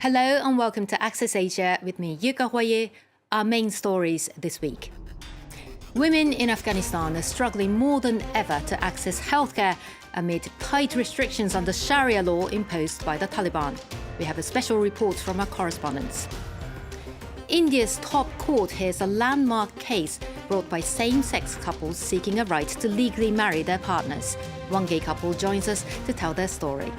Hello and welcome to Access Asia with me, Yuka Hwaye. Our main stories this week. Women in Afghanistan are struggling more than ever to access healthcare amid tight restrictions on the Sharia law imposed by the Taliban. We have a special report from our correspondents. India's top court hears a landmark case brought by same-sex couples seeking a right to legally marry their partners. One gay couple joins us to tell their story.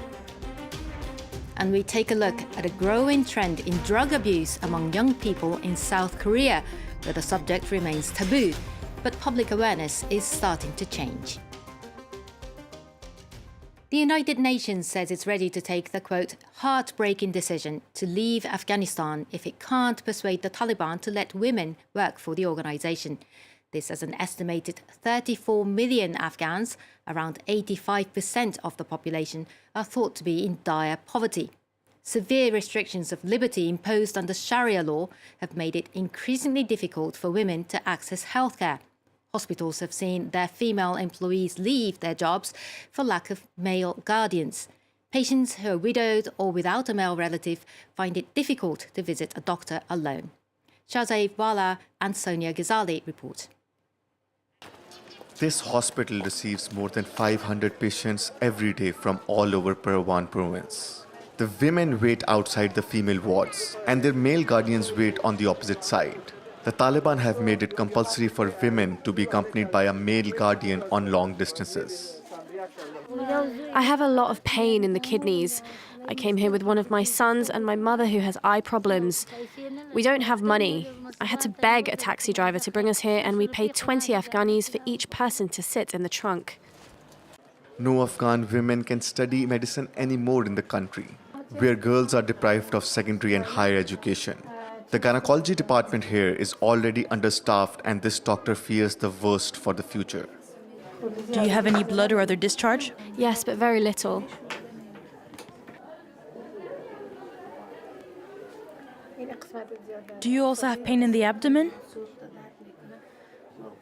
And we take a look at a growing trend in drug abuse among young people in South Korea, where the subject remains taboo, but public awareness is starting to change. The United Nations says it's ready to take the, quote, heartbreaking decision to leave Afghanistan if it can't persuade the Taliban to let women work for the organisation. This as an estimated 34 million Afghans, around 85% of the population, are thought to be in dire poverty. Severe restrictions of liberty imposed under Sharia law have made it increasingly difficult for women to access healthcare. Hospitals have seen their female employees leave their jobs for lack of male guardians. Patients who are widowed or without a male relative find it difficult to visit a doctor alone. Shahzaid Wala and Sonia Ghazali report. This hospital receives more than 500 patients every day from all over Parwan province. The women wait outside the female wards, and their male guardians wait on the opposite side. The Taliban have made it compulsory for women to be accompanied by a male guardian on long distances. I have a lot of pain in the kidneys. I came here with one of my sons and my mother who has eye problems. We don't have money. I had to beg a taxi driver to bring us here, and we paid 20 Afghanis for each person to sit in the trunk. No Afghan women can study medicine anymore in the country, where girls are deprived of secondary and higher education. The gynecology department here is already understaffed, and this doctor fears the worst for the future. Do you have any blood or other discharge? Yes, but very little. Do you also have pain in the abdomen?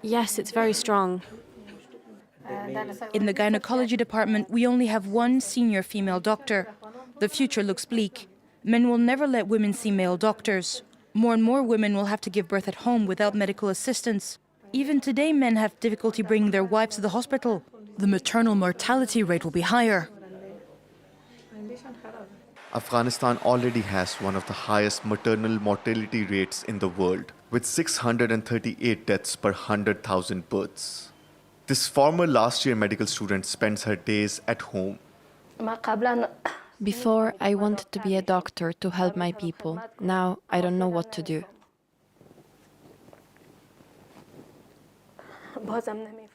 Yes, it's very strong. In the gynecology department, we only have one senior female doctor. The future looks bleak. Men will never let women see male doctors. More and more women will have to give birth at home without medical assistance. Even today, men have difficulty bringing their wives to the hospital. The maternal mortality rate will be higher. Afghanistan already has one of the highest maternal mortality rates in the world, with 638 deaths per 100,000 births. This former last-year medical student spends her days at home. Before, I wanted to be a doctor to help my people. Now, I don't know what to do.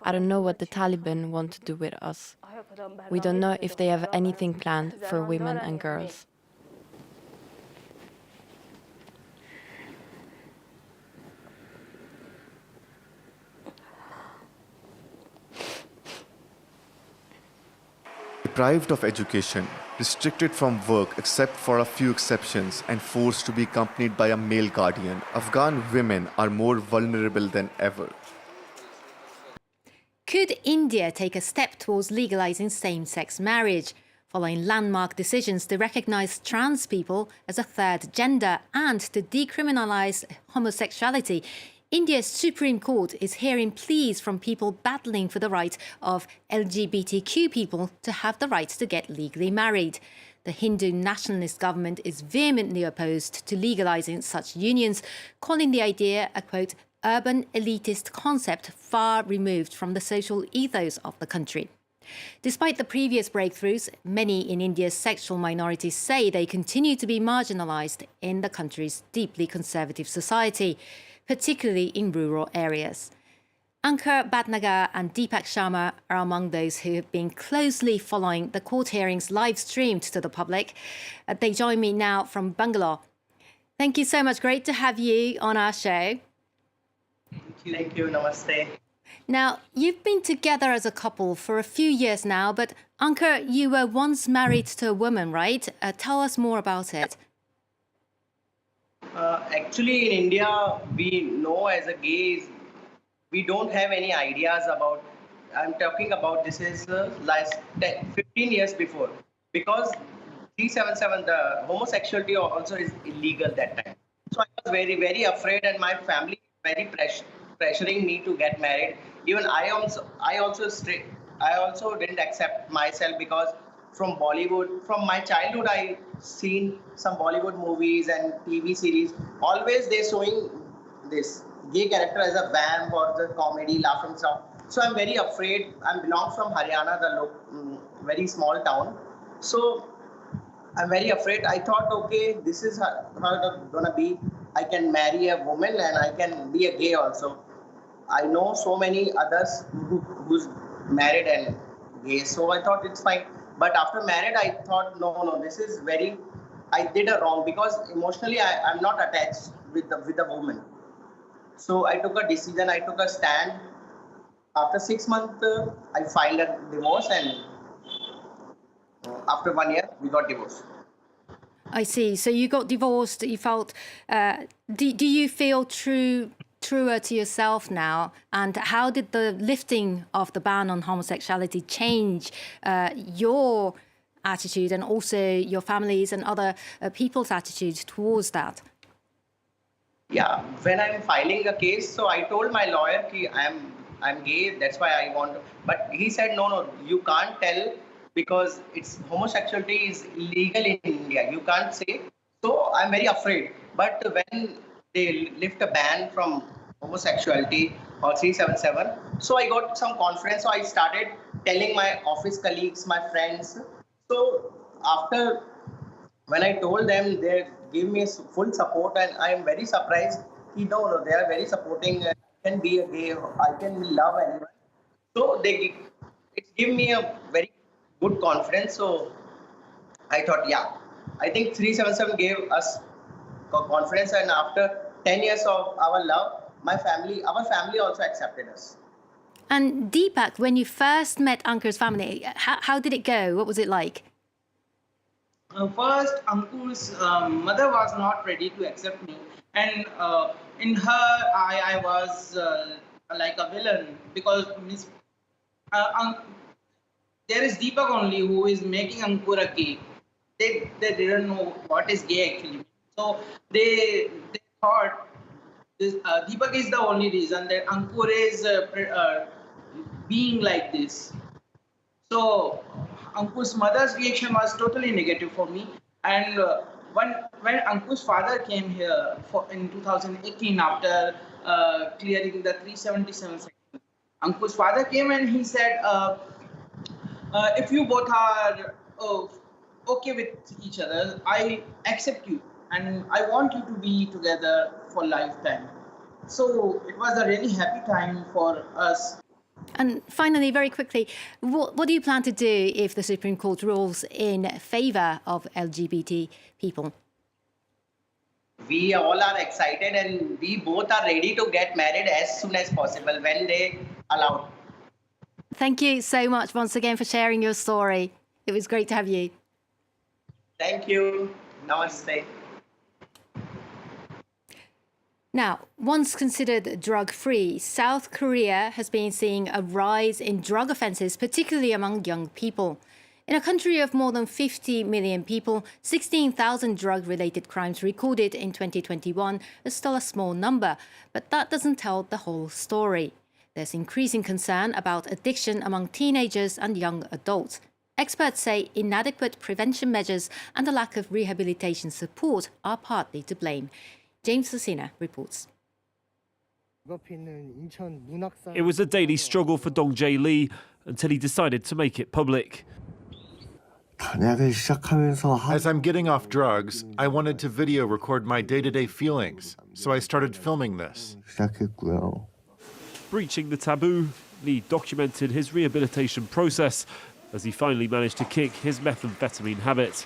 I don't know what the Taliban want to do with us. We don't know if they have anything planned for women and girls. Deprived of education, restricted from work except for a few exceptions, and forced to be accompanied by a male guardian, Afghan women are more vulnerable than ever. Could India take a step towards legalising same-sex marriage, following landmark decisions to recognise trans people as a third gender and to decriminalise homosexuality? India's Supreme Court is hearing pleas from people battling for the right of LGBTQ people to have the right to get legally married. The Hindu nationalist government is vehemently opposed to legalising such unions, calling the idea a, quote, urban elitist concept far removed from the social ethos of the country. Despite the previous breakthroughs, many in India's sexual minorities say they continue to be marginalised in the country's deeply conservative society, particularly in rural areas. Ankur Bhatnagar and Deepak Sharma are among those who have been closely following the court hearings live-streamed to the public. They join me now from Bangalore. Thank you so much. Great to have you on our show. Thank you. Namaste. Now, you've been together as a couple for a few years now, but Ankur, you were once married to a woman, right? Tell us more about it. Actually, in India, we know as a gays, we don't have any ideas about, I'm talking about this is last 15 years before, because 377, the homosexuality also is illegal that time. So I was very, very afraid, and my family very pressuring me to get married. Even I also didn't accept myself because from Bollywood, from my childhood, I seen some Bollywood movies and TV series. Always they showing this gay character as a vamp or the comedy, laughing stuff. So I'm very afraid. I belong from Haryana, the very small town. So I'm very afraid. I thought, okay, this is how it's gonna be. I can marry a woman and I can be a gay also. I know so many others who's married and gay, so I thought it's fine. But after married, I thought, no, this is very. I did a wrong because emotionally I'm not attached with the woman. So I took a decision. I took a stand. After 6 months, I filed a divorce, and after 1 year, we got divorced. I see. So you got divorced. You felt. Do you feel truer to yourself now? And how did the lifting of the ban on homosexuality change your attitude and also your family's and other people's attitude towards that? Yeah, when I'm filing a case, so I told my lawyer ki I'm gay. That's why I want to. But he said no, you can't tell because it's homosexuality is illegal in India. You can't say. So I'm very afraid. But when they lift a ban from homosexuality or 377, so I got some confidence. So I started telling my office colleagues, my friends. So after when I told them, they gave me full support, and I am very surprised. No, they are very supporting. I can be a gay. I can love anyone. So it gave me a very good confidence. So I thought, yeah, I think 377 gave us confidence, and after 10 years of our love, our family also accepted us. And Deepak, when you first met Ankur's family, how did it go? What was it like? First, Ankur's mother was not ready to accept me, and in her eye, I was like a villain because there is Deepak only who is making Ankur a gay. They didn't know what is gay actually. So they thought this Deepak is the only reason that Ankur is being like this. So Ankur's mother's reaction was totally negative for me. And when Ankur's father came here in 2018 after clearing the 377 section, Ankur's father came and he said, if you both are okay with each other, I accept you and I want you to be together for lifetime. So it was a really happy time for us. And finally, very quickly, what do you plan to do if the Supreme Court rules in favour of LGBT people? We all are excited, and we both are ready to get married as soon as possible when they allow. Thank you so much once again for sharing your story. It was great to have you. Thank you. Namaste. Now, once considered drug-free, South Korea has been seeing a rise in drug offences, particularly among young people. In a country of more than 50 million people, 16,000 drug-related crimes recorded in 2021 is still a small number, but that doesn't tell the whole story. There's increasing concern about addiction among teenagers and young adults. Experts say inadequate prevention measures and a lack of rehabilitation support are partly to blame. James Lucina reports. It was a daily struggle for Dong Jae Lee until he decided to make it public. As I'm getting off drugs, I wanted to video record my day-to-day feelings, so I started filming this. Breaching the taboo, Lee documented his rehabilitation process as he finally managed to kick his methamphetamine habit.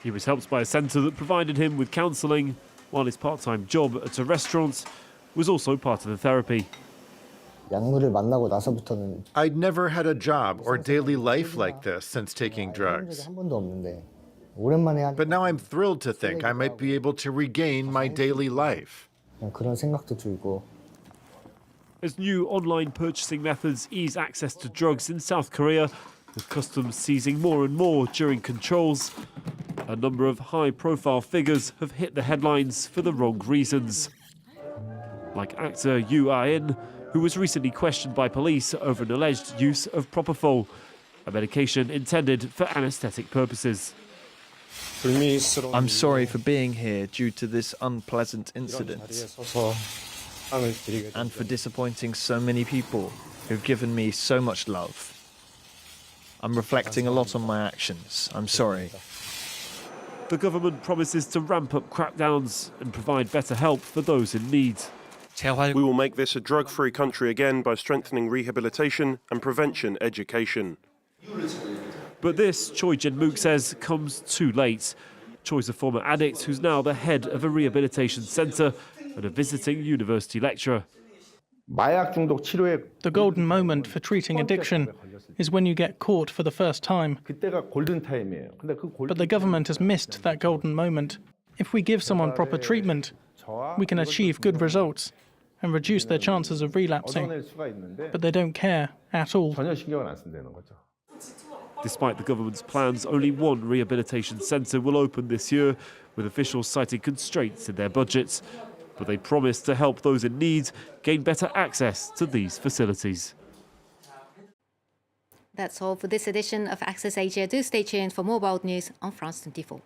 He was helped by a centre that provided him with counselling, while his part-time job at a restaurant was also part of the therapy. I'd never had a job or daily life like this since taking drugs. But now I'm thrilled to think I might be able to regain my daily life. As new online purchasing methods ease access to drugs in South Korea, with customs seizing more and more during controls, a number of high-profile figures have hit the headlines for the wrong reasons. Like actor Yu Ah-in, who was recently questioned by police over an alleged use of propofol, a medication intended for anaesthetic purposes. I'm sorry for being here due to this unpleasant incident and for disappointing so many people who've given me so much love. I'm reflecting a lot on my actions. I'm sorry. The government promises to ramp up crackdowns and provide better help for those in need. We will make this a drug-free country again by strengthening rehabilitation and prevention education. But this, Choi Jin-mook says, comes too late. Choi's a former addict who's now the head of a rehabilitation centre and a visiting university lecturer. The golden moment for treating addiction is when you get caught for the first time. But the government has missed that golden moment. If we give someone proper treatment, we can achieve good results and reduce their chances of relapsing. But they don't care at all. Despite the government's plans, only one rehabilitation centre will open this year, with officials citing constraints in their budgets. But they promise to help those in need gain better access to these facilities. That's all for this edition of Access Asia. Do stay tuned for more world news on France 24.